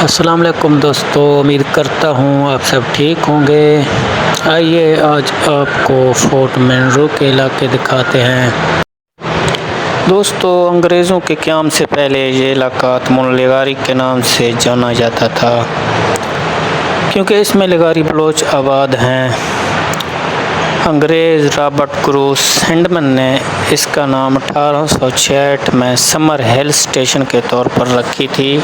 السلام علیکم دوستو، امید کرتا ہوں آپ سب ٹھیک ہوں گے۔ آئیے آج آپ کو فورٹ منرو کے علاقے دکھاتے ہیں۔ دوستو، انگریزوں کے قیام سے پہلے یہ علاقہ تمل لغاری کے نام سے جانا جاتا تھا، کیونکہ اس میں لغاری بلوچ آباد ہیں۔ انگریز رابرٹ گروس ہینڈمن نے اس کا نام 1866 میں سمر ہل اسٹیشن کے طور پر رکھی تھی۔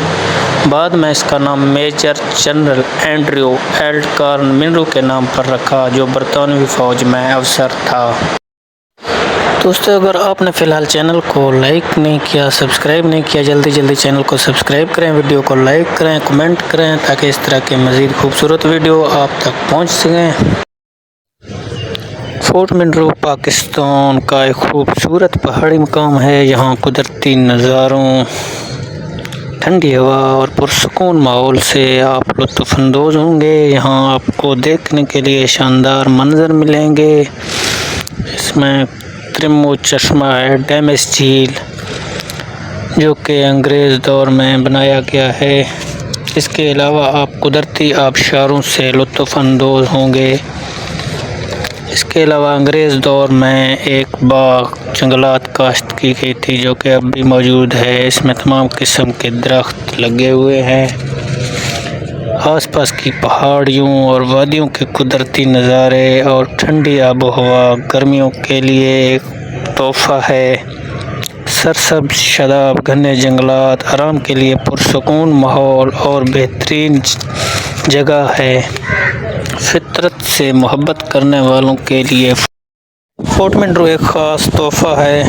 بعد میں اس کا نام میجر جنرل اینڈریو ایل کارن منرو کے نام پر رکھا، جو برطانوی فوج میں افسر تھا۔ دوستو، اگر آپ نے فی الحال چینل کو لائک نہیں کیا، سبسکرائب نہیں کیا، جلدی چینل کو سبسکرائب کریں، ویڈیو کو لائک کریں، کمنٹ کریں، تاکہ اس طرح کے مزید خوبصورت ویڈیو آپ تک پہنچ سکیں۔ فورٹ منرو پاکستان کا ایک خوبصورت پہاڑی مقام ہے۔ یہاں قدرتی نظاروں، ٹھنڈی ہوا اور پرسکون ماحول سے آپ لطف اندوز ہوں گے۔ یہاں آپ کو دیکھنے کے لیے شاندار منظر ملیں گے۔ اس میں ترمو چشمہ ہے، ڈیمس جھیل، جو کہ انگریز دور میں بنایا گیا ہے۔ اس کے علاوہ آپ قدرتی آبشاروں سے لطف اندوز ہوں گے۔ اس کے علاوہ انگریز دور میں ایک باغ جنگلات کاشت کی گئی تھی، جو کہ اب بھی موجود ہے۔ اس میں تمام قسم کے درخت لگے ہوئے ہیں۔ آس پاس کی پہاڑیوں اور وادیوں کے قدرتی نظارے اور ٹھنڈی آب و ہوا گرمیوں کے لیے ایک تحفہ ہے۔ سرسبز شاداب گھنے جنگلات آرام کے لیے پرسکون ماحول اور بہترین جگہ ہے۔ فطرت سے محبت کرنے والوں کے لیے فورٹ منرو ایک خاص تحفہ ہے۔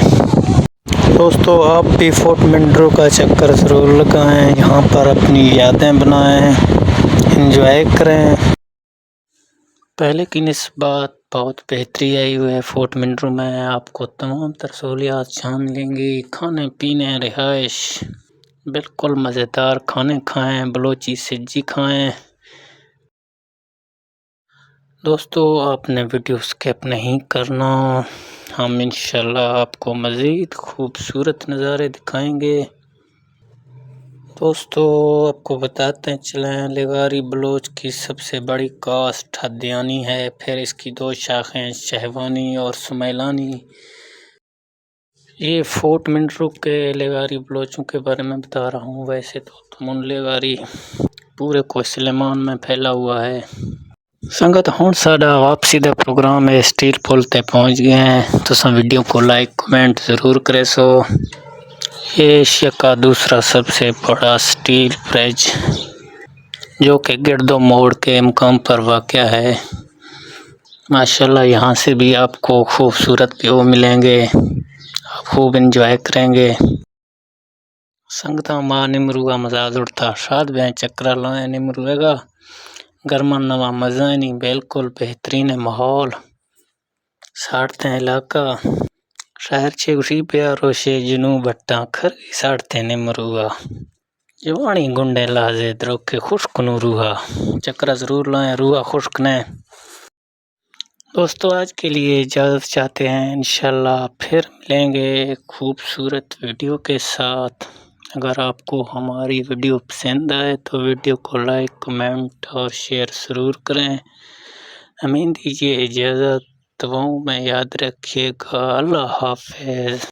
دوستو، آپ بھی فورٹ منرو کا چکر ضرور لگائیں، یہاں پر اپنی یادیں بنائیں، انجوائے کریں۔ پہلے کی نسبت بہت بہتری آئی ہوئی ہے فورٹ منرو میں۔ آپ کو تمام تر سہولیات ملیں گی، کھانے پینے، رہائش، بالکل مزیدار کھانے کھائیں، بلوچی سجی کھائیں۔ دوستو، آپ نے ویڈیو سکپ نہیں کرنا، ہم انشاءاللہ آپ کو مزید خوبصورت نظارے دکھائیں گے۔ دوستو، آپ کو بتاتے چلیں، لغاری بلوچ کی سب سے بڑی کاسٹ ہدیانی ہے، پھر اس کی دو شاخیں شہوانی اور سمیلانی۔ یہ فورٹ منرو کے لغاری بلوچوں کے بارے میں بتا رہا ہوں، ویسے تو تمن لغاری پورے کوہ سلیمان میں پھیلا ہوا ہے۔ سنگت ہون ساڈا واپسی دا پروگرام ہے، سٹیل پل تے پہنچ گئے ہیں۔ تساں ویڈیو کو لائک کمنٹ ضرور کرے سو۔ یہ ایشیا کا دوسرا سب سے بڑا سٹیل برج، جو کہ گردو موڑ کے مقام پر واقع ہے۔ ماشاءاللہ، یہاں سے بھی آپ کو خوبصورت ویو ملیں گے، آپ خوب انجوائے کریں گے۔ سنگتاں ماں نمروگا مزاج اڑتا، شاد بین چکرا لائیں نمروے گا، گرما نواں مزہ نہیں، بالکل بہترین ماحول۔ ساڑھتے علاقہ شہر چھے گوشی پیا روشے جنوب بٹا کھر ساڑھتے نمروگا، جوانی گنڈے لازے دروکے خشک نو روحا، چکرا ضرور لائیں، روحا خشک نے۔ دوستو، آج کے لیے اجازت چاہتے ہیں، انشاءاللہ پھر ملیں گے ایک خوبصورت ویڈیو کے ساتھ۔ اگر آپ کو ہماری ویڈیو پسند آئے تو ویڈیو کو لائک کمنٹ اور شیئر ضرور کریں۔ ہمیں دیجیے اجازت، دعاؤں میں یاد رکھیے گا۔ اللہ حافظ۔